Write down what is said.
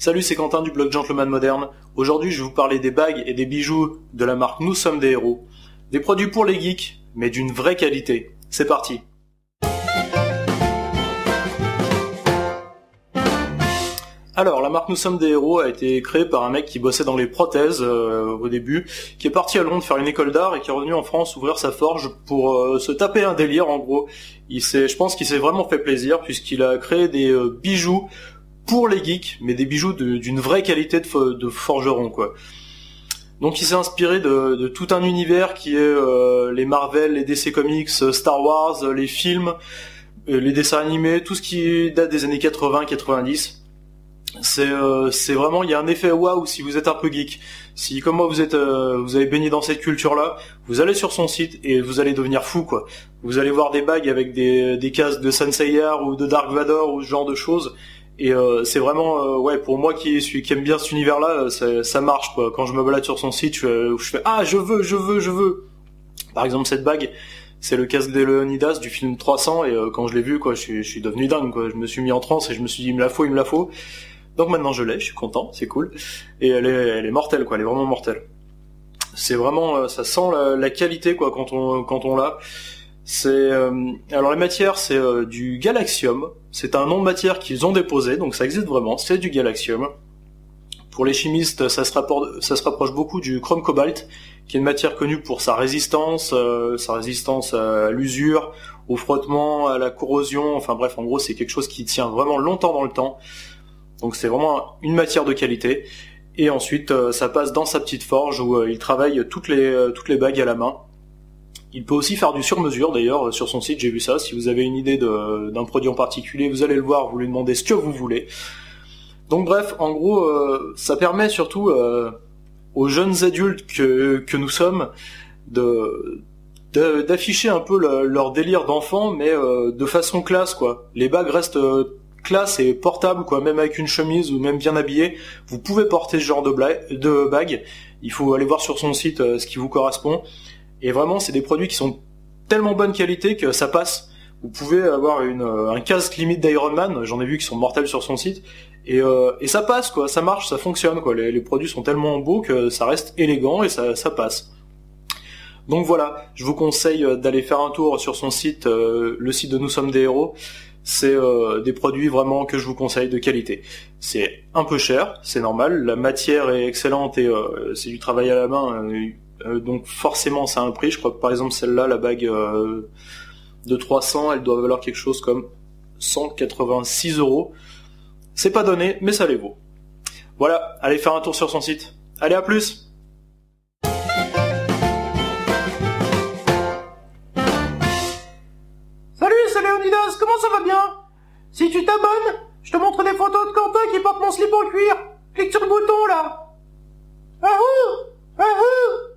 Salut, c'est Quentin du blog Gentleman Moderne. Aujourd'hui, je vais vous parler des bagues et des bijoux de la marque Nous sommes des héros. Des produits pour les geeks, mais d'une vraie qualité. C'est parti. Alors, la marque Nous sommes des héros a été créée par un mec qui bossait dans les prothèses au début, qui est parti à Londres faire une école d'art et qui est revenu en France ouvrir sa forge pour se taper un délire en gros. Je pense qu'il s'est vraiment fait plaisir puisqu'il a créé des bijoux pour les geeks, mais des bijoux d'une vraie qualité de forgeron quoi. Donc il s'est inspiré de tout un univers qui est les Marvel, les DC Comics, Star Wars, les films, les dessins animés, tout ce qui date des années 80-90. C'est vraiment, il y a un effet waouh si vous êtes un peu geek. Si comme moi vous avez baigné dans cette culture-là, vous allez sur son site et vous allez devenir fou quoi. Vous allez voir des bagues avec des casques de Senseiya ou de Dark Vador ou ce genre de choses. Et c'est vraiment ouais, pour moi qui aime bien cet univers-là, ça marche quoi. Quand je me balade sur son site, je fais ah je veux. Par exemple cette bague, c'est le casque de Leonidas du film 300 et quand je l'ai vu quoi, je suis devenu dingue quoi. Je me suis mis en transe et je me suis dit il me la faut. Donc maintenant je l'ai, je suis content, c'est cool. Et elle est mortelle quoi, elle est vraiment mortelle. C'est vraiment ça sent la qualité quoi quand on l'a. Alors la matière c'est du galaxium. C'est un nom de matière qu'ils ont déposé, donc ça existe vraiment, c'est du galaxium. Pour les chimistes, ça se rapproche beaucoup du chrome cobalt, qui est une matière connue pour sa résistance à l'usure, au frottement, à la corrosion, enfin bref, en gros c'est quelque chose qui tient vraiment longtemps dans le temps. Donc c'est vraiment une matière de qualité. Et ensuite ça passe dans sa petite forge où il travaille toutes les bagues à la main. Il peut aussi faire du sur-mesure, d'ailleurs, sur son site, j'ai vu ça. Si vous avez une idée d'un produit en particulier, vous allez le voir, vous lui demandez ce que vous voulez. Donc bref, en gros, ça permet surtout aux jeunes adultes que nous sommes d'afficher un peu leur délire d'enfant, mais de façon classe, quoi. Les bagues restent classe et portables, quoi. Même avec une chemise ou même bien habillé, vous pouvez porter ce genre de bague. Il faut aller voir sur son site ce qui vous correspond. Et vraiment, c'est des produits qui sont tellement bonne qualité que ça passe. Vous pouvez avoir un casque limite d'Iron Man, j'en ai vu qui sont mortels sur son site, et ça passe quoi, ça marche, ça fonctionne quoi. Les produits sont tellement beaux que ça reste élégant et ça passe. Donc voilà, je vous conseille d'aller faire un tour sur son site, le site de Nous sommes des héros. C'est des produits vraiment que je vous conseille de qualité. C'est un peu cher, c'est normal, la matière est excellente et c'est du travail à la main. Donc forcément ça a un prix, je crois que par exemple celle-là, la bague de 300, elle doit valoir quelque chose comme 186 €. C'est pas donné, mais ça les vaut. Voilà, allez faire un tour sur son site. Allez, à plus! Salut, c'est Léonidas, comment ça va bien? Si tu t'abonnes, je te montre des photos de Quentin qui porte mon slip en cuir. Clique sur le bouton là. Ahou! Ahou!